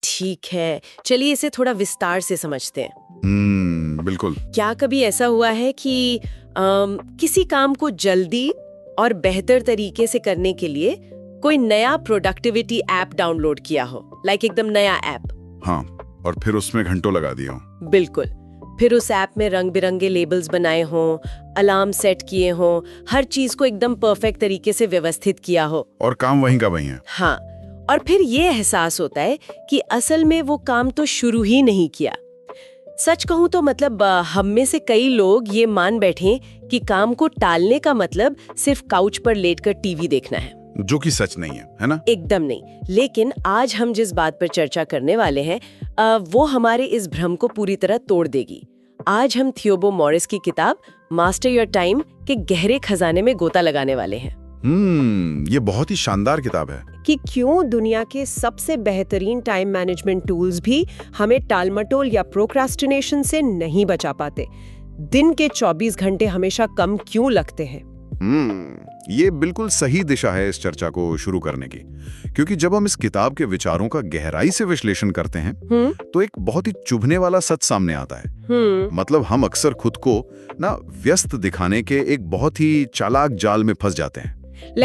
ठीक है, चलिए इसे थोड़ा विस्तार से समझते हैं। बिल्कुल। क्या कभी ऐसा हुआ है कि किसी काम को जल्दी और बेहतर तरीके से करने के लिए कोई नया प्रोडक्टिविटी ऐप डाउनलोड किया हो, लाइक एकदम नया ऐप? हाँ, और फिर उसमें घंटों लगा दिया हूँ। बिल्कुल। फिर उस ऐप में रंग बिरंगे लेबल्स बनाए हों, अलार्म सेट किए हों, हर चीज को एकदम परफेक्ट तरीके से व्यवस्थित किया हो, और काम वहीं का वहीं है। हाँ, और फिर ये एहसास होता है कि असल में वो काम तो शुरू ही नहीं किया। सच कहूँ तो मतलब हम में से कई लोग ये मान बैठे कि काम को टालने का मतलब सिर्फ काउच पर लेटकर टीवी देखना है, जो कि सच नहीं है ना? एकदम नहीं। लेकिन आज हम जिस बात पर चर्चा करने वाले हैं वो हमारे इस भ्रम को पूरी तरह तोड़ देगी। आज हम थियोबो मॉरिस की किताब मास्टर योर टाइम के गहरे खजाने में गोता लगाने वाले हैं। ये बहुत ही शानदार किताब है कि क्यों दुनिया के सबसे बेहतरीन टाइम मैनेजमेंट टूल्स भी हमें टालमटोल या प्रोक्रास्टिनेशन से नहीं बचा पाते। दिन के 24 घंटे हमेशा कम क्यों लगते हैं? ये बिल्कुल सही दिशा है इस चर्चा को शुरू करने की, क्योंकि जब हम इस किताब के विचारों का गहराई से विश्लेषण करते हैं तो एक बहुत ही चुभने वाला सच सामने आता है। मतलब हम अक्सर खुद को ना व्यस्त दिखाने के एक बहुत ही चालाक जाल में फंस जाते हैं।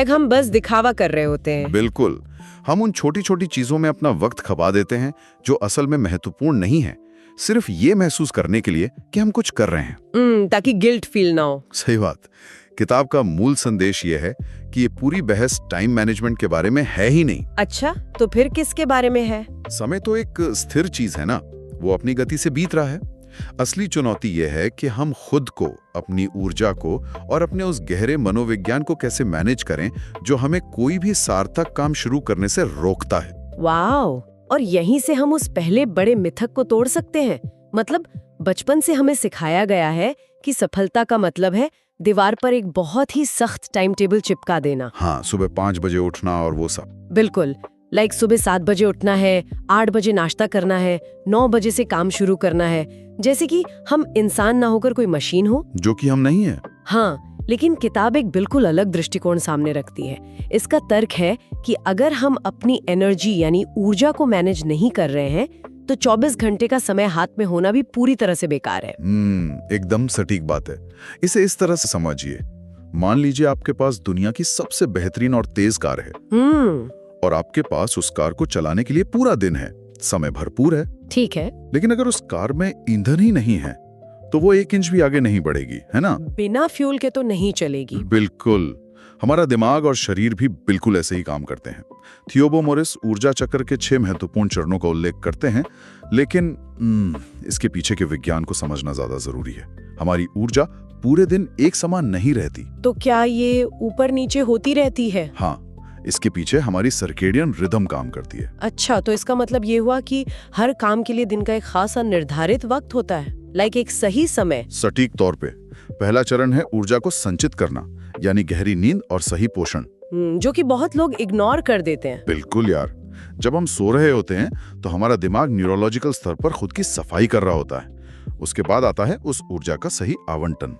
हम बस दिखावा कर रहे होते हैं। बिल्कुल, हम उन छोटी छोटी चीजों में अपना वक्त खपा देते हैं जो असल में महत्वपूर्ण नहीं है, सिर्फ ये महसूस करने के लिए कि हम कुछ कर रहे हैं, ताकि गिल्ट फील ना हो। सही बात। किताब का मूल संदेश ये है कि ये पूरी बहस टाइम मैनेजमेंट के बारे में है ही नहीं। अच्छा, तो फिर किसके बारे में है? समय तो एक स्थिर चीज है ना, वो अपनी गति से बीत रहा है। असली चुनौती यह है कि हम खुद को, अपनी ऊर्जा को और अपने उस गहरे मनोविज्ञान को कैसे मैनेज करें जो हमें कोई भी सार्थक काम शुरू करने से रोकता है। वाओ! और यहीं से हम उस पहले बड़े मिथक को तोड़ सकते हैं। मतलब बचपन से हमें सिखाया गया है कि सफलता का मतलब है दीवार पर एक बहुत ही सख्त टाइम टेबल चिपका देना। हाँ, सुबह 5 बजे उठना और वो सब। बिल्कुल, लाइक सुबह 7 बजे उठना है, 8 बजे नाश्ता करना है, 9 बजे से काम शुरू करना है, जैसे कि हम इंसान ना होकर कोई मशीन हो, जो कि हम नहीं है। हाँ, लेकिन किताब एक बिल्कुल अलग दृष्टिकोण सामने रखती है। इसका तर्क है कि अगर हम अपनी एनर्जी यानी ऊर्जा को मैनेज नहीं कर रहे हैं तो 24 घंटे का समय हाथ में होना भी पूरी तरह से बेकार है। एकदम सटीक बात है। इसे इस तरह से समझिए, मान लीजिए आपके पास दुनिया की सबसे बेहतरीन और तेज कार है और आपके पास उस कार को चलाने के लिए पूरा दिन है, समय भरपूर है। ठीक है, लेकिन अगर उस कार में ईंधन ही नहीं है तो वो 1 इंच भी आगे नहीं बढ़ेगी, है ना? बिना फ्यूल के तो नहीं चलेगी। बिल्कुल। हमारा दिमाग और शरीर भी बिल्कुल ऐसे ही काम करते हैं। थियोबो मोरिस ऊर्जा चक्र के 6 महत्वपूर्ण चरणों का उल्लेख करते हैं, लेकिन इसके पीछे के विज्ञान को समझना ज्यादा जरूरी है। हमारी ऊर्जा पूरे दिन एक समान नहीं रहती। तो क्या ये ऊपर नीचे होती रहती है? हाँ, इसके पीछे हमारी सर्केडियन रिदम काम करती है। अच्छा, तो इसका मतलब ये हुआ कि हर काम के लिए दिन का एक खासा निर्धारित वक्त होता है, लाइक एक सही समय। सटीक तौर पे पहला चरण है ऊर्जा को संचित करना, यानी गहरी नींद और सही पोषण, जो कि बहुत लोग इग्नोर कर देते हैं। बिल्कुल यार, जब हम सो रहे होते हैं तो हमारा दिमाग न्यूरोलॉजिकल स्तर पर खुद की सफाई कर रहा होता है। उसके बाद आता है उस ऊर्जा का सही आवंटन।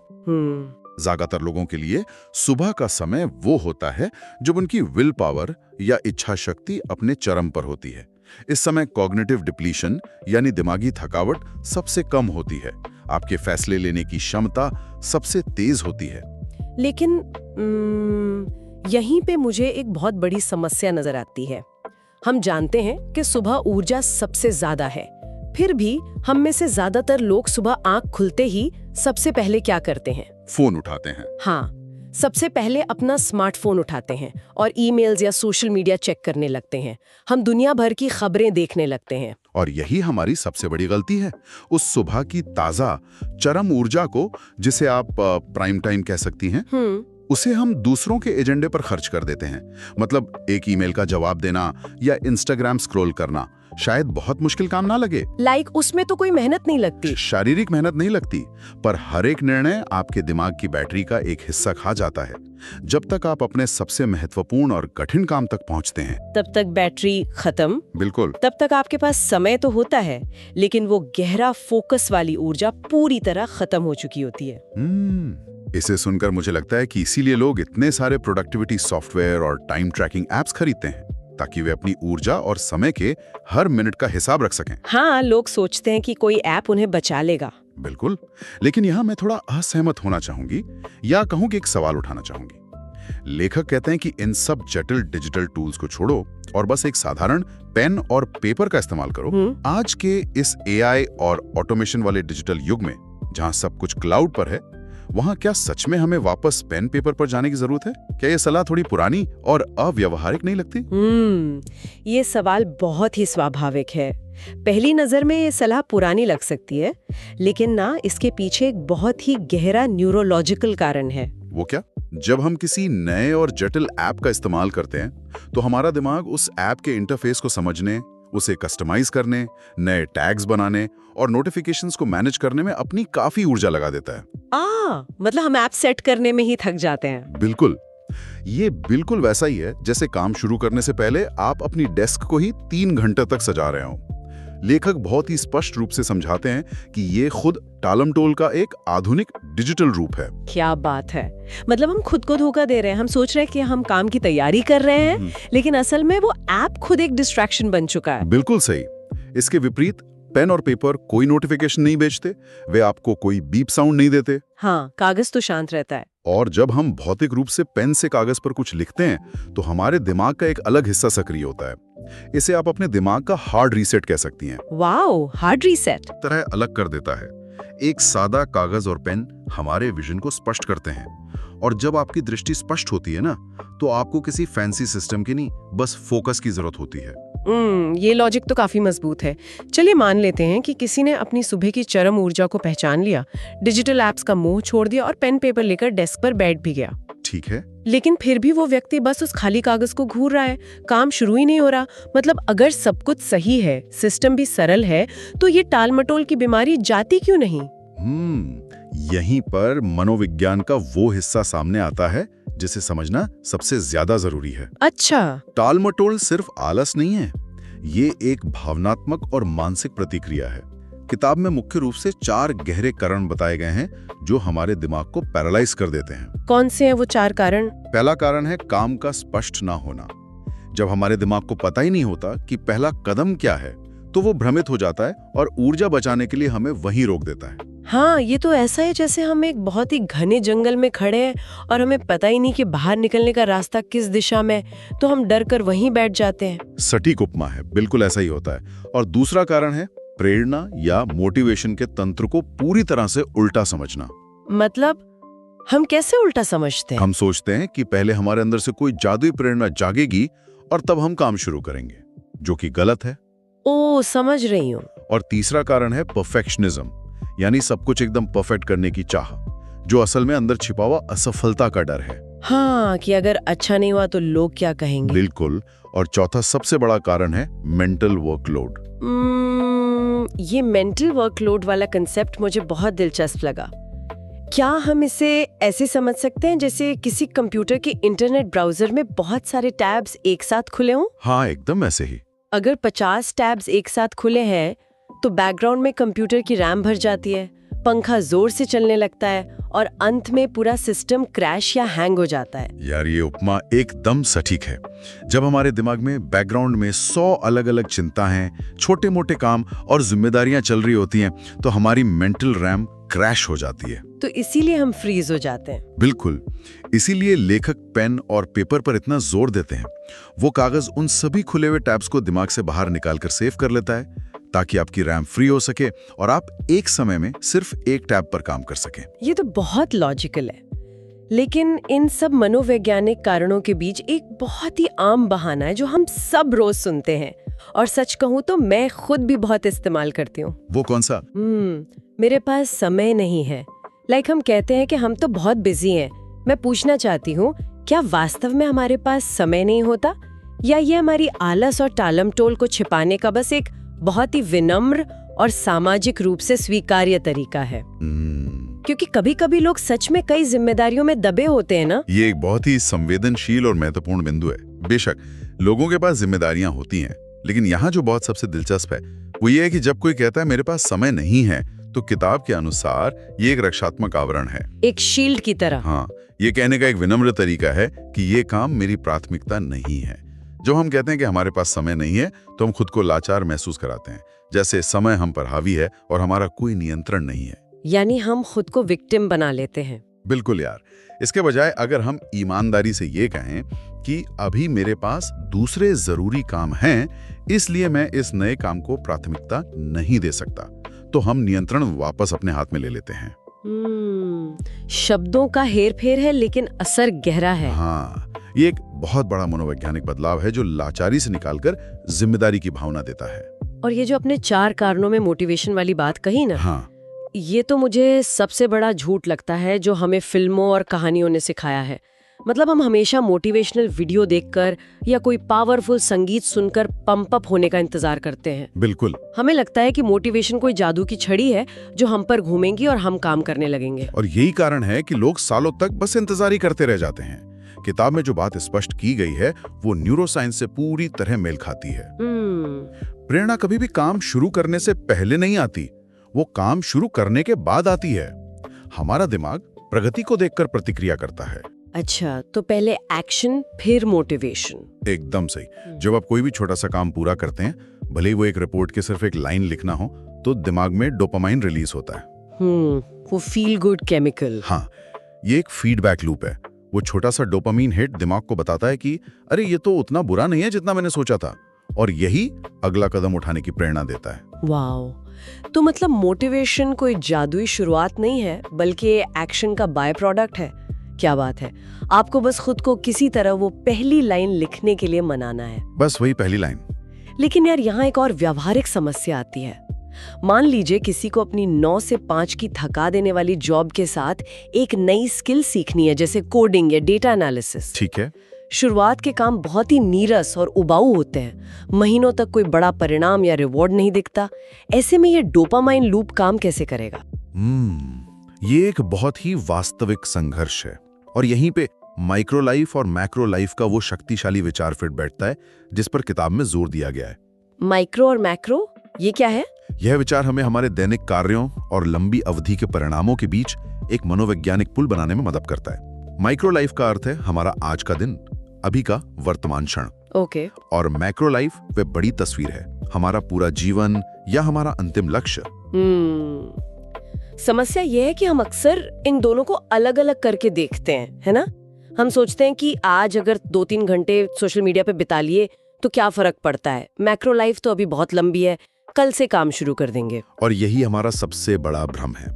ज्यादातर लोगों के लिए सुबह का समय वो होता है जब उनकी विल पावर या इच्छा शक्ति अपने चरम पर होती है। इस समय कॉग्निटिव डिप्लीशन यानी दिमागी थकावट सबसे कम होती है, आपके फैसले लेने की क्षमता सबसे तेज होती है। लेकिन यहीं पे मुझे एक बहुत बड़ी समस्या नजर आती है। हम जानते हैं कि सुबह ऊर्जा सबसे ज्यादा है, फिर भी हम में से ज्यादातर लोग सुबह आंख खुलते ही सबसे पहले क्या करते हैं? फोन उठाते हैं। हाँ, सबसे पहले अपना स्मार्टफोन उठाते हैं और ईमेल्स या सोशल मीडिया चेक करने लगते हैं। हम दुनिया भर की खबरें देखने लगते हैं। और यही हमारी सबसे बड़ी गलती है। उस सुबह की ताजा चरम ऊर्जा को, जिसे आप प्राइम टाइम कह सकती हैं, उसे हम दूसरों के एजेंडे पर खर्च कर देते हैं। मतलब एक ईमेल का जवाब देना या इंस्टाग्राम स्क्रॉल करना शायद बहुत मुश्किल काम ना लगे, लाइक उसमें तो कोई मेहनत नहीं लगती, शारीरिक मेहनत नहीं लगती, पर हर एक निर्णय आपके दिमाग की बैटरी का एक हिस्सा खा जाता है। जब तक आप अपने सबसे महत्वपूर्ण और कठिन काम तक पहुंचते हैं, तब तक बैटरी खत्म। बिल्कुल। तब तक आपके पास समय तो होता है, लेकिन वो गहरा फोकस वाली ऊर्जा पूरी तरह खत्म हो चुकी होती है। इसे सुनकर मुझे लगता है कि इसीलिए लोग इतने सारे प्रोडक्टिविटी सॉफ्टवेयर और टाइम ट्रैकिंग एप्स खरीदते हैं। ताकि वे अपनी ऊर्जा और समय के हर मिनट का हिसाब रख सकें। हाँ, लोग सोचते हैं कि कोई ऐप उन्हें बचा लेगा। बिल्कुल, लेकिन यहाँ मैं थोड़ा असहमत होना चाहूंगी, या कहूँ कि एक सवाल उठाना चाहूंगी। लेखक कहते हैं कि इन सब जटिल डिजिटल टूल्स को छोड़ो और बस एक साधारण पेन और पेपर का इस्तेमाल करो। आज के इस एआई और ऑटोमेशन वाले डिजिटल युग में, जहां सब कुछ क्लाउड पर है, वहां क्या सच में हमें वापस पेन पेपर पर जाने की जरूरत है? क्या ये सलाह थोड़ी पुरानी और अव्यवहारिक नहीं लगती? ये सवाल बहुत ही स्वाभाविक है। पहली नजर में ये सलाह पुरानी लग सकती है, लेकिन ना, इसके पीछे एक बहुत ही गहरा न्यूरोलॉजिकल कारण है। वो क्या? जब हम किसी नए और जटिल ऐप का इस्तेमाल करते हैं, तो हमारा दिमाग उस ऐप के इंटरफेस को समझने, उसे कस्टमाइज करने, नए टैग्स बनाने और नोटिफिकेशंस को मैनेज करने में अपनी काफी ऊर्जा लगा देता है। मतलब हम ऐप सेट करने में ही थक जाते हैं। बिल्कुल, ये बिल्कुल वैसा ही है जैसे काम शुरू करने से पहले आप अपनी डेस्क को ही 3 घंटे तक सजा रहे हो। लेखक बहुत ही स्पष्ट रूप से समझाते हैं कि ये खुद टालमटोल का एक आधुनिक डिजिटल रूप है। क्या बात है! मतलब हम खुद को धोखा दे रहे हैं। हम सोच रहे हैं कि हम काम की तैयारी कर रहे हैं, लेकिन असल में वो ऐप खुद एक डिस्ट्रैक्शन बन चुका है। बिल्कुल सही। इसके विपरीत पेन और पेपर कोई नोटिफिकेशन नहीं भेजते, वे आपको कोई बीप साउंड नहीं देते। हाँ, कागज तो शांत रहता है। और जब हम भौतिक रूप से पेन से कागज पर कुछ लिखते हैं, तो हमारे दिमाग का एक अलग हिस्सा सक्रिय होता है। इसे आप अपने दिमाग का हार्ड रीसेट कह सकती हैं। वाओ, हार्ड रीसेट तरह अलग कर देता है। एक सादा कागज और पेन हमारे विजन को स्पष्ट करते हैं, और जब आपकी दृष्टि स्पष्ट होती है ना, तो आपको किसी फैंसी सिस्टम की नहीं, बस फोकस की जरूरत होती है। ये लॉजिक तो काफी मजबूत है। चलिए मान लेते हैं कि किसी ने अपनी सुबह की चरम ऊर्जा को पहचान लिया, डिजिटल एप्स का मोह छोड़ दिया और पेन पेपर लेकर डेस्क पर बैठ भी गया। ठीक है, लेकिन फिर भी वो व्यक्ति बस उस खाली कागज को घूर रहा है, काम शुरू ही नहीं हो रहा। मतलब अगर सब कुछ सही है, सिस्टम भी सरल है, तो ये टालमटोल की बीमारी जाती क्यों नहीं? यहीं पर मनोविज्ञान का वो हिस्सा सामने आता है जिसे समझना सबसे ज्यादा जरूरी है। अच्छा, टालमटोल सिर्फ आलस नहीं है, ये एक भावनात्मक और मानसिक प्रतिक्रिया है। किताब में मुख्य रूप से 4 गहरे कारण बताए गए हैं जो हमारे दिमाग को पैरालाइज कर देते हैं। कौन से हैं वो 4 कारण? पहला कारण है काम का स्पष्ट ना होना। जब हमारे दिमाग को पता ही नहीं होता कि पहला कदम क्या है, तो वो भ्रमित हो जाता है और ऊर्जा बचाने के लिए हमें वहीं रोक देता है। हाँ, ये तो ऐसा है जैसे हम एक बहुत ही घने जंगल में खड़े हैं और हमें पता ही नहीं कि बाहर निकलने का रास्ता किस दिशा में, तो हम डर कर वहीं बैठ जाते हैं। सटीक उपमा है, बिल्कुल ऐसा ही होता है। और दूसरा कारण है प्रेरणा या मोटिवेशन के तंत्र को पूरी तरह से उल्टा समझना। मतलब हम कैसे उल्टा समझते हैं? हम सोचते हैं कि पहले हमारे अंदर से कोई जादुई प्रेरणा जागेगी और तब हम काम शुरू करेंगे, जो कि गलत है। ओ, समझ रही हूँ। और तीसरा कारण है परफेक्शनिज्म, यानी सब कुछ एकदम परफेक्ट करने की चाह, जो असल में अंदर छिपा हुआ असफलता का डर है। हाँ, कि अगर अच्छा नहीं हुआ तो लोग क्या कहेंगे। बिल्कुल। और चौथा सबसे बड़ा कारण है मेंटल वर्कलोड। ये मेंटल वर्कलोड वाला कंसेप्ट मुझे बहुत दिलचस्प लगा। क्या हम इसे ऐसे समझ सकते हैं जैसे किसी कंप्यूटर के इंटरनेट ब्राउजर में बहुत सारे टैब्स एक साथ खुले हों? हाँ, एकदम ऐसे ही। अगर 50 टैब्स एक साथ खुले हैं, तो बैकग्राउंड में कंप्यूटर की रैम भर जाती है, पंखा जोर से चलने लगता है और अंत में पूरा सिस्टम क्रैश या हैंग हो जाता है। यार, ये उपमा एकदम सटीक है। जब हमारे दिमाग में बैकग्राउंड में 100 अलग-अलग चिंताएं, छोटे-मोटे काम और जिम्मेदारियां चल रही होती हैं, तो हमारी मेंटल रैम क्रैश हो जाती है। तो इसीलिए हम फ्रीज हो जाते हैं। बिल्कुल, इसीलिए लेखक पेन और पेपर पर इतना जोर देते हैं। वो कागज उन सभी खुले हुए टैब्स को दिमाग से बाहर निकालकर सेव कर लेता है, ताकि आपकी रैम फ्री हो सके और आप एक समय में सिर्फ एक टैब पर काम कर सकें। ये तो बहुत लॉजिकल है। लेकिन इन सब मनोवैज्ञानिक कारणों के बीच एक बहुत ही आम बहाना है जो हम सब रोज सुनते हैं, और सच कहूँ तो मैं खुद भी बहुत इस्तेमाल करती हूँ। वो कौन सा? मेरे पास समय नहीं है। हम कहते हैं कि हम तो बहुत बिजी हैं। मैं पूछना चाहती हूँ, क्या वास्तव में हमारे पास समय नहीं होता, या ये हमारी आलस और टालमटोल को छिपाने का बस एक बहुत ही विनम्र और सामाजिक रूप से स्वीकार्य तरीका है? क्योंकि कभी-कभी लोग सच में कई जिम्मेदारियों में दबे होते हैं ना। ये एक बहुत ही संवेदनशील और महत्वपूर्ण बिंदु है। बेशक लोगों के पास जिम्मेदारियां होती हैं, लेकिन यहाँ जो बहुत सबसे दिलचस्प है वो ये है कि जब कोई कहता है मेरे पास समय नहीं है, तो किताब के अनुसार ये एक रक्षात्मक आवरण है, एक शील्ड की तरह। हाँ, ये कहने का एक विनम्र तरीका है कि ये काम मेरी प्राथमिकता नहीं है। जब हम कहते हैं कि हमारे पास समय नहीं है तो हम खुद को लाचार महसूस कराते हैं, जैसे समय हम पर हावी है और हमारा कोई नियंत्रण नहीं है। यानी हम खुद को विक्टिम बना लेते हैं। बिल्कुल यार। इसके बजाय अगर हम ईमानदारी से ये कहें कि अभी मेरे पास दूसरे जरूरी काम हैं, इसलिए मैं इस नए काम को प्राथमिकता नहीं दे सकता, तो हम नियंत्रण वापस अपने हाथ में ले लेते हैं। शब्दों का हेरफेर है लेकिन असर गहरा है। हाँ, ये एक बहुत बड़ा मनोवैज्ञानिक बदलाव है जो लाचारी से निकालकर जिम्मेदारी की भावना देता है। और ये जो अपने 4 कारणों में मोटिवेशन वाली बात कही ना, हाँ, ये तो मुझे सबसे बड़ा झूठ लगता है जो हमें फिल्मों और कहानियों ने सिखाया है। मतलब हम हमेशा मोटिवेशनल वीडियो देखकर या कोई पावरफुल संगीत सुनकर पंप अप होने का इंतजार करते हैं। बिल्कुल। हमें लगता है कि मोटिवेशन कोई जादू की छड़ी है जो हम पर घूमेंगी और हम काम करने लगेंगे। और यही कारण है कि लोग सालों तक बस इंतजार ही करते रह जाते हैं। किताब में जो बात स्पष्ट की गई है वो न्यूरोसाइंस से पूरी तरह मेल खाती है। प्रेरणा कभी भी काम शुरू करने से पहले नहीं आती, वो काम शुरू करने के बाद आती है। हमारा दिमाग प्रगति को देखकर प्रतिक्रिया करता है। अच्छा, तो पहले एक्शन फिर मोटिवेशन। एकदम सही। जब आप कोई भी छोटा सा काम पूरा करते हैं, भले ही वो एक रिपोर्ट के सिर्फ एक लाइन लिखना हो, तो दिमाग में डोपामाइन रिलीज होता है। वो फील गुड केमिकल। हाँ, ये एक फीडबैक लूप है। वो छोटा सा डोपामाइन हिट दिमाग को बताता है कि अरे ये तो उतना बुरा नहीं है जितना मैंने सोचा था, और यही अगला कदम उठाने की प्रेरणा देता है। वाओ, तो मतलब मोटिवेशन कोई जादुई शुरुआत नहीं है बल्कि एक्शन का बाय प्रोडक्ट है। क्या बात है। आपको बस खुद को किसी तरह वो पहली लाइन लिखने के लिए मनाना है। बस वही पहली लाइन। लेकिन यार, यहाँ एक और व्यावहारिक समस्या आती है। मान लीजिए किसी को अपनी 9 से 5 की थका देने वाली जॉब के साथ एक नई स्किल सीखनी है, जैसे कोडिंग या डेटा एनालिसिस। ठीक है। शुरुआत के काम बहुत ही नीरस और उबाऊ होते हैं, महीनों तक कोई बड़ा परिणाम या रिवॉर्ड नहीं दिखता। ऐसे में ये डोपामाइन लूप काम कैसे करेगा? ये एक बहुत ही वास्तविक संघर्ष है, और यहीं पे माइक्रो लाइफ और मैक्रो लाइफ का वो शक्तिशाली विचार फिट बैठता है जिस पर किताब में जोर दिया गया है। माइक्रो और मैक्रो, ये क्या है? यह विचार हमें हमारे दैनिक कार्यों और लंबी अवधि के परिणामों के बीच एक मनोवैज्ञानिक पुल बनाने में मदद करता है। माइक्रो लाइफ का अर्थ है हमारा आज का दिन, अभी का वर्तमान क्षण। ओके। और मैक्रो लाइफ वे बड़ी तस्वीर है, हमारा पूरा जीवन या हमारा अंतिम लक्ष्य। समस्या यह है कि हम अक्सर इन दोनों को अलग अलग करके देखते हैं, है ना? हम सोचते हैं कि आज अगर 2-3 घंटे सोशल मीडिया पे बिता लिए तो क्या फर्क पड़ता है, मैक्रो लाइफ तो अभी बहुत लंबी है, कल से काम शुरू कर देंगे। और यही हमारा सबसे बड़ा भ्रम है।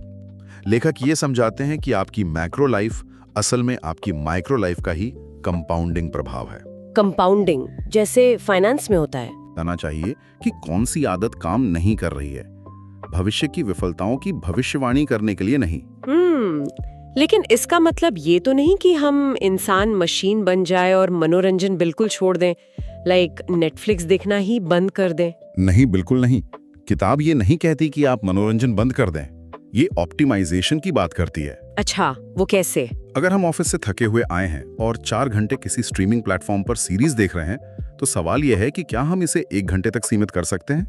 लेखक ये समझाते हैं कि आपकी मैक्रो लाइफ असल में आपकी माइक्रो लाइफ का ही कंपाउंडिंग प्रभाव है। कंपाउंडिंग जैसे फाइनेंस में होता है। बताना चाहिए कि कौन सी आदत काम नहीं कर रही है, भविष्य की विफलताओं की भविष्यवाणी करने के लिए नहीं। लेकिन इसका मतलब ये तो नहीं कि हम इंसान मशीन बन जाए और मनोरंजन बिल्कुल छोड़ दें, लाइक नेटफ्लिक्स देखना ही बंद कर दें। नहीं, बिल्कुल नहीं। किताब ये नहीं कहती कि आप मनोरंजन बंद कर दें, ये ऑप्टिमाइजेशन की बात करती है। अच्छा, वो कैसे? अगर हम ऑफिस से थके हुए आए हैं और 4 घंटे किसी स्ट्रीमिंग प्लेटफॉर्म पर सीरीज देख रहे हैं, तो सवाल यह है कि क्या हम इसे 1 घंटे तक सीमित कर सकते हैं?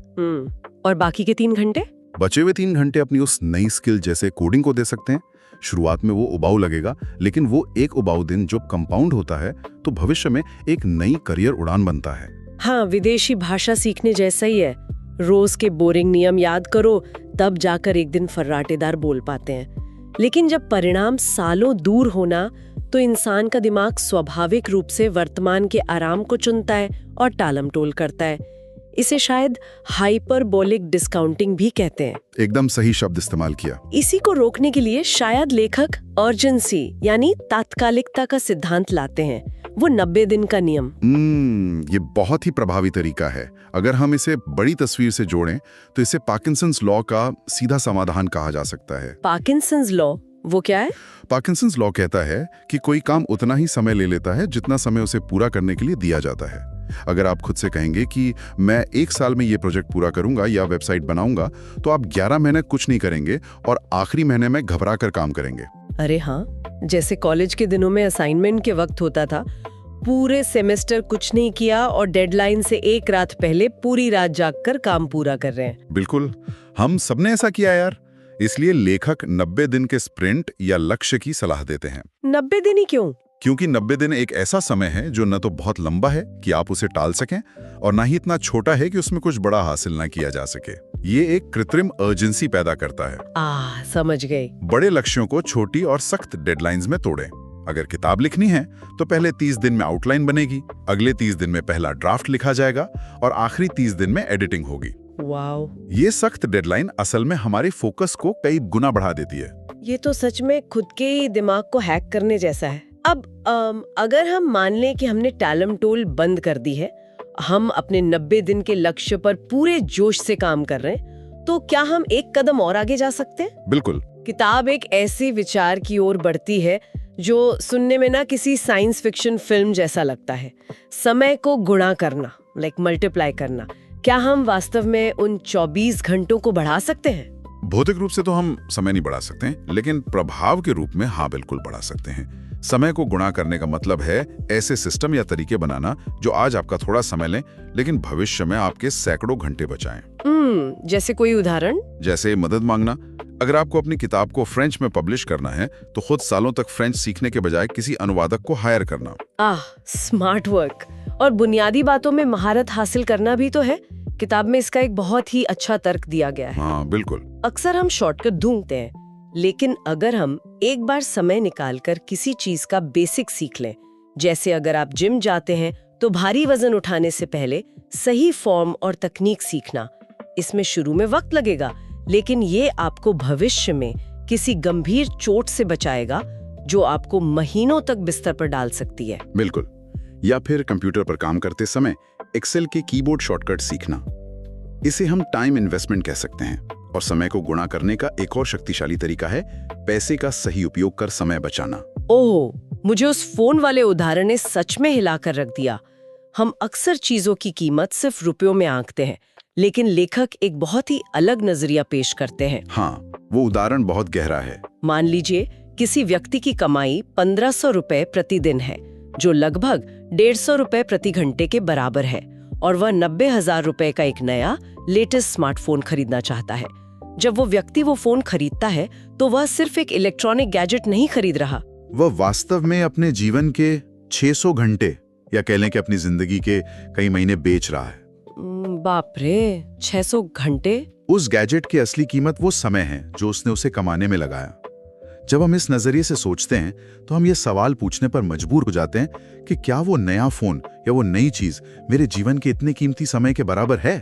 और बाकी के 3 घंटे? बचे हुए 3 घंटे अपनी उस नई स्किल जैसे कोडिंग को दे सकते हैं। शुरुआत में वो उबाऊ लगेगा, लेकिन वो एक उबाऊ दिन जो कंपाउंड होता है तो भविष्य में एक नई करियर उड़ान बनता है। हाँ, विदेशी भाषा सीखने जैसा ही है। रोज के बोरिंग नियम याद करो, तब जाकर एक दिन फर्राटेदार बोल पाते हैं। लेकिन जब परिणाम सालों दूर होना, तो इंसान का दिमाग स्वाभाविक रूप से वर्तमान के आराम को चुनता है और टालमटोल करता है। इसे शायद हाइपरबोलिक डिस्काउंटिंग भी कहते हैं। एकदम सही शब्द इस्तेमाल किया। इसी को रोकने के लिए शायद लेखक अर्जेंसी यानी तात्कालिकता का सिद्धांत लाते हैं, वो 90 दिन का नियम। ये बहुत ही प्रभावी तरीका है। अगर हम इसे बड़ी तस्वीर से जोड़ें तो इसे पार्किंसंस लॉ का सीधा समाधान कहा जा सकता है। पार्किंसंस लॉ, वो क्या है? पार्किंसंस लॉ कहता है कि कोई काम उतना ही समय ले लेता है जितना समय उसे पूरा करने के लिए दिया जाता है। अगर आप खुद से कहेंगे कि मैं 1 साल में ये प्रोजेक्ट पूरा करूंगा या वेबसाइट बनाऊंगा, तो आप 11 महीने कुछ नहीं करेंगे और आखिरी महीने में घबरा कर काम करेंगे। अरे हाँ, जैसे कॉलेज के दिनों में असाइनमेंट के वक्त होता था, पूरे सेमेस्टर कुछ नहीं किया और डेडलाइन से 1 रात पहले पूरी रात जागकर काम पूरा कर रहे हैं। बिल्कुल, हम सबने ऐसा किया यार। इसलिए लेखक 90 दिन के स्प्रिंट या लक्ष्य की सलाह देते हैं। 90 दिन ही क्यों? क्योंकि 90 दिन एक ऐसा समय है जो न तो बहुत लंबा है कि आप उसे टाल सकें और ना ही इतना छोटा है कि उसमें कुछ बड़ा हासिल ना किया जा सके। ये एक कृत्रिम अर्जेंसी पैदा करता है। समझ गई। बड़े लक्ष्यों को छोटी और सख्त डेडलाइंस में तोड़ें। अगर किताब लिखनी है तो पहले 30 दिन में आउटलाइन बनेगी, अगले 30 दिन में पहला ड्राफ्ट लिखा जाएगा और आखिरी 30 दिन में एडिटिंग होगी। वाओ! ये सख्त डेडलाइन असल में हमारे फोकस को कई गुना बढ़ा देती है। ये तो सच में खुद के ही दिमाग को हैक करने जैसा है। अब अगर हम मान लें कि हमने टालमटोल बंद कर दी है, हम अपने 90 दिन के लक्ष्य पर पूरे जोश से काम कर रहे हैं, तो क्या हम एक कदम और आगे जा सकते हैं? बिल्कुल। किताब एक ऐसी विचार की ओर बढ़ती है जो सुनने में ना किसी साइंस फिक्शन फिल्म जैसा लगता है। समय को गुणा करना, लाइक मल्टीप्लाई करना। क्या हम वास्तव में उन 24 घंटों को बढ़ा सकते हैं? भौतिक रूप से तो हम समय नहीं बढ़ा सकते, लेकिन प्रभाव के रूप में हाँ बिल्कुल बढ़ा सकते हैं। समय को गुणा करने का मतलब है ऐसे सिस्टम या तरीके बनाना जो आज आपका थोड़ा समय लें, लेकिन भविष्य में आपके सैकड़ों घंटे बचाएं। जैसे कोई उदाहरण? जैसे मदद मांगना। अगर आपको अपनी किताब को फ्रेंच में पब्लिश करना है तो खुद सालों तक फ्रेंच सीखने के बजाय किसी अनुवादक को हायर करना। Smart work. और बुनियादी बातों में महारत हासिल करना भी तो है। किताब में इसका एक बहुत ही अच्छा तर्क दिया गया है। हाँ बिल्कुल। अक्सर हम शॉर्टकट ढूंढते हैं, लेकिन अगर हम एक बार समय निकालकर किसी चीज का बेसिक सीख लें, जैसे अगर आप जिम जाते हैं तो भारी वजन उठाने से पहले सही फॉर्म और तकनीक सीखना, इसमें शुरू में वक्त लगेगा, लेकिन ये आपको भविष्य में किसी गंभीर चोट से बचाएगा जो आपको महीनों तक बिस्तर पर डाल सकती है। बिल्कुल। या फिर कंप्यूटर पर काम करते समय एक्सेल के कीबोर्ड शॉर्टकट सीखना, इसे हम टाइम इन्वेस्टमेंट कह सकते हैं। और समय को गुणा करने का एक और शक्तिशाली तरीका है पैसे का सही उपयोग कर समय बचाना। ओह, मुझे उस फोन वाले उदाहरण ने सच में हिलाकर रख दिया। हम अक्सर चीजों की कीमत सिर्फ रुपयों में आंकते हैं, लेकिन लेखक एक बहुत ही अलग नजरिया पेश करते हैं। हाँ, वो उदाहरण बहुत गहरा है। मान लीजिए किसी व्यक्ति की कमाई 1500 रुपए प्रतिदिन है, जो लगभग 150 रुपए प्रति घंटे के बराबर है, और वह 90,000 रुपए का एक नया लेटेस्ट स्मार्टफोन खरीदना चाहता है। जब वो व्यक्ति वो फोन खरीदता है तो वह सिर्फ एक इलेक्ट्रॉनिक गैजेट नहीं खरीद रहा, वह वास्तव में अपने जीवन के 600 घंटे या कह लें कि अपनी जिंदगी के कई महीने बेच रहा है। बाप रे, 600 घंटे! उस गैजेट की असली कीमत वो समय है जो उसने उसे कमाने में लगाया। जब हम इस नजरिए से सोचते हैं तो हम ये सवाल पूछने पर मजबूर हो जाते हैं कि क्या वो नया फोन या वो नई चीज मेरे जीवन के इतने कीमती समय के बराबर है?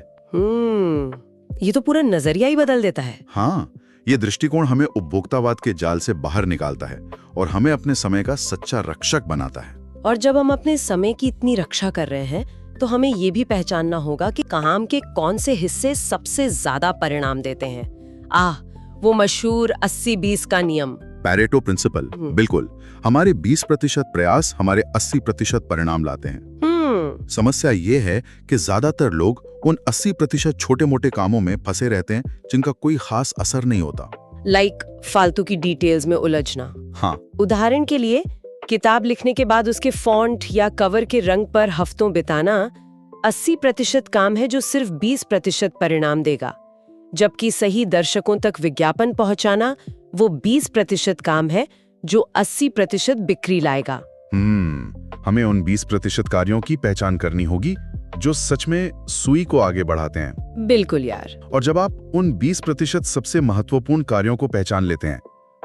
ये तो पूरा नजरिया ही बदल देता है। हाँ, ये दृष्टिकोण हमें उपभोक्तावाद के जाल से बाहर निकालता है और हमें अपने समय का सच्चा रक्षक बनाता है। और जब हम अपने समय की इतनी रक्षा कर रहे हैं तो हमें ये भी पहचानना होगा कि काम के कौन से हिस्से सबसे ज्यादा परिणाम देते हैं। वो मशहूर 80-20 का नियम, पैरेटो प्रिंसिपल। बिल्कुल, हमारे 20% प्रयास हमारे 80% परिणाम लाते हैं। समस्या ये है कि ज्यादातर लोग उन 80% छोटे मोटे कामों में फंसे रहते हैं जिनका कोई खास असर नहीं होता। लाइक फालतू की डिटेल्स में उलझना। हाँ, उदाहरण के लिए किताब लिखने के बाद उसके फॉन्ट या कवर के रंग पर हफ्तों बिताना 80% काम है जो सिर्फ 20% परिणाम देगा, जबकि सही दर्शकों तक विज्ञापन पहुंचाना वो 20% काम है जो 80% बिक्री लाएगा। हमें उन 20% कार्यों की पहचान करनी होगी जो सच में सुई को आगे बढ़ाते हैं। बिल्कुल यार। और जब आप उन 20% सबसे महत्वपूर्ण कार्यों को पहचान लेते हैं,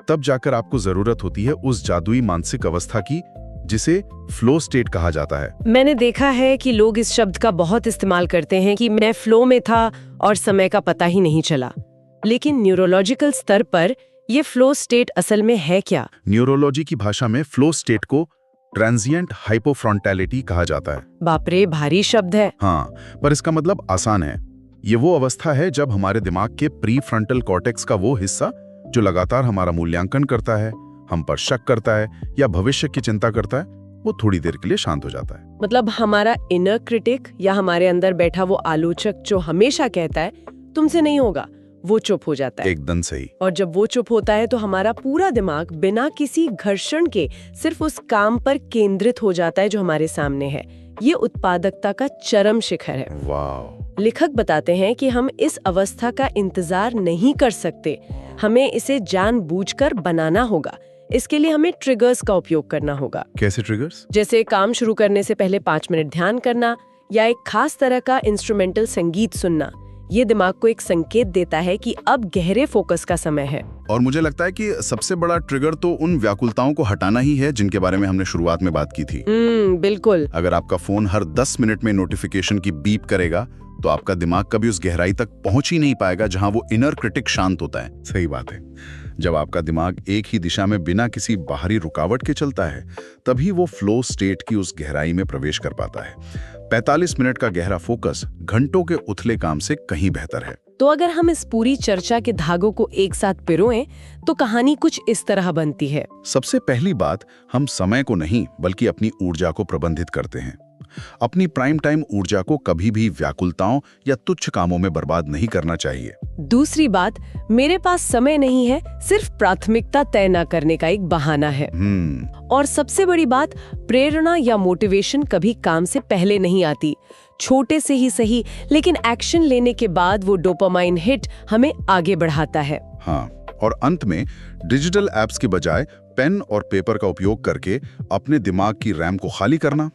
तब जाकर आपको जरूरत होती है उस जादुई मानसिक अवस्था की जिसे फ्लो स्टेट कहा जाता है। मैंने देखा है कि लोग इस शब्द का बहुत इस्तेमाल करते हैं कि मैं फ्लो में था और समय का पता ही नहीं चला। लेकिन न्यूरोलॉजिकल स्तर पर ये फ्लो स्टेट असल में है क्या? न्यूरोलॉजी की भाषा में फ्लो स्टेट को ट्रांजिएंट हाइपोफ्रंटैलिटी कहा जाता है। बाप रे, भारी शब्द है। हाँ, पर इसका मतलब आसान है। ये वो अवस्था है जब हमारे दिमाग के प्री फ्रंटल कॉर्टेक्स का वो हिस्सा जो लगातार हमारा मूल्यांकन करता है, हम पर शक करता है या भविष्य की चिंता करता है, वो थोड़ी देर के लिए शांत हो जाता है। मतलब हमारा इनर क्रिटिक या हमारे अंदर बैठा वो आलोचक जो हमेशा कहता है तुमसे नहीं होगा, वो चुप हो जाता है। एकदम सही। और जब वो चुप होता है तो हमारा पूरा दिमाग बिना किसी घर्षण के सिर्फ उस काम पर केंद्रित हो जाता है जो हमारे सामने है। ये उत्पादकता का चरम शिखर है। वाह। लेखक बताते हैं कि हम इस अवस्था का इंतजार नहीं कर सकते, हमें इसे जानबूझकर बनाना होगा। इसके लिए हमें ट्रिगर्स का उपयोग करना होगा। कैसे ट्रिगर्स? जैसे काम शुरू करने से पहले 5 मिनट ध्यान करना या एक खास तरह का इंस्ट्रूमेंटल संगीत सुनना। ये दिमाग को एक संकेत देता है कि अब गहरे फोकस का समय है। और मुझे लगता है कि सबसे बड़ा ट्रिगर तो उन व्याकुलताओं को हटाना ही है जिनके बारे में हमने शुरुआत में बात की थी। बिल्कुल। अगर आपका फोन हर 10 मिनट में नोटिफिकेशन की बीप करेगा तो आपका दिमाग कभी उस गहराई तक पहुंच ही नहीं पाएगा जहां वो इनर क्रिटिक शांत होता है। सही बात है। जब आपका दिमाग एक ही दिशा में बिना किसी बाहरी रुकावट के चलता है, तभी वो फ्लो स्टेट की उस गहराई में प्रवेश कर पाता है। 45 मिनट का गहरा फोकस घंटों के उथले काम से कहीं बेहतर है। तो अगर हम इस पूरी चर्चा के धागों को एक साथ पिरोएं, तो कहानी कुछ इस तरह बनती है। सबसे पहली बात, हम समय को नहीं बल्कि अपनी ऊर्जा को प्रबंधित करते हैं। अपनी प्राइम टाइम ऊर्जा को कभी भी व्याकुलताओं या तुच्छ कामों में बर्बाद नहीं करना चाहिए। दूसरी बात, मेरे पास समय नहीं है सिर्फ प्राथमिकता तय न करने का एक बहाना है। और सबसे बड़ी बात, प्रेरणा या मोटिवेशन कभी काम से पहले नहीं आती। छोटे से ही सही, लेकिन एक्शन लेने के बाद वो डोपामाइन हिट हमें आगे बढ़ाता है। हाँ, और अंत में डिजिटल एप्स के बजाय पेन और पेपर का उपयोग करके अपने दिमाग की रैम को खाली करना,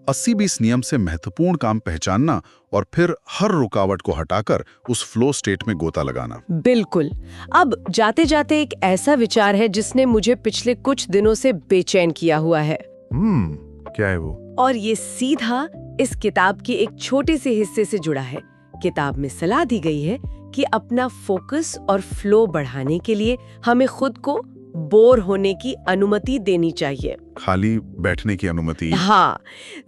80-20 नियम से महत्वपूर्ण काम पहचानना और फिर हर रुकावट को हटाकर उस फ्लो स्टेट में गोता लगाना। बिल्कुल। अब जाते जाते एक ऐसा विचार है जिसने मुझे पिछले कुछ दिनों से बेचैन किया हुआ है। क्या है वो? और ये सीधा इस किताब के एक छोटे से हिस्से से जुड़ा है। किताब में सलाह दी गई है कि अपना फोकस और फ्लो बढ़ाने के लिए हमें खुद को बोर होने की अनुमति देनी चाहिए। खाली बैठने की अनुमति? हाँ,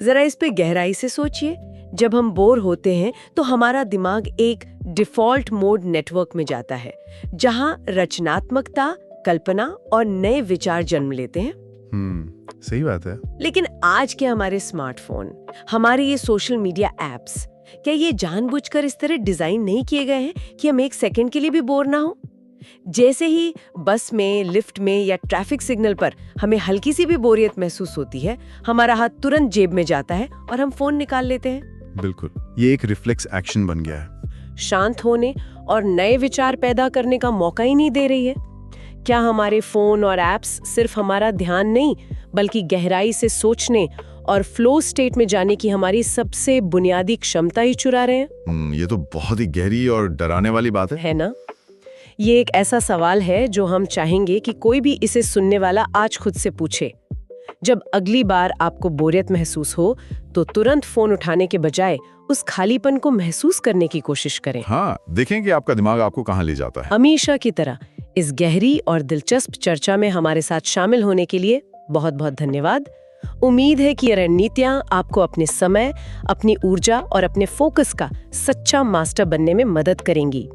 जरा इस पे गहराई से सोचिए। जब हम बोर होते हैं तो हमारा दिमाग एक डिफॉल्ट मोड नेटवर्क में जाता है, जहां रचनात्मकता, कल्पना और नए विचार जन्म लेते हैं। सही बात है। लेकिन आज के हमारे स्मार्टफोन, हमारे ये सोशल मीडिया एप्स, क्या ये जानबूझकर इस तरह डिजाइन नहीं किए गए हैं कि हम एक सेकंड के लिए भी बोर ना हो? जैसे ही बस में, लिफ्ट में या ट्रैफिक सिग्नल पर हमें हल्की सी भी बोरियत महसूस होती है, हमारा हाथ तुरंत जेब में जाता है और हम फोन निकाल लेते हैं। बिल्कुल, ये एक रिफ्लेक्स एक्शन बन गया है। शांत होने और नए विचार पैदा करने का मौका ही नहीं दे रही है। क्या हमारे फोन और एप्स सिर्फ हमारा ध्यान नहीं, बल्कि गहराई से सोचने और फ्लो स्टेट में जाने की हमारी सबसे बुनियादी क्षमता ही चुरा रहे हैं? ये तो बहुत ही गहरी और डराने वाली बात है ना? ये एक ऐसा सवाल है जो हम चाहेंगे कि कोई भी इसे सुनने वाला आज खुद से पूछे। जब अगली बार आपको बोरियत महसूस हो, तो तुरंत फोन उठाने के बजाय उस खालीपन को महसूस करने की कोशिश करें। हाँ, देखें कि आपका दिमाग आपको कहाँ ले जाता है। हमेशा की तरह इस गहरी और दिलचस्प चर्चा में हमारे साथ शामिल होने के लिए बहुत बहुत धन्यवाद। उम्मीद है कि ये रणनीतियां आपको अपने समय, अपनी ऊर्जा और अपने फोकस का सच्चा मास्टर बनने में मदद करेंगी।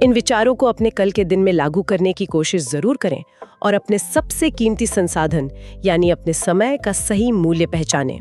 इन विचारों को अपने कल के दिन में लागू करने की कोशिश जरूर करें और अपने सबसे कीमती संसाधन यानी अपने समय का सही मूल्य पहचानें।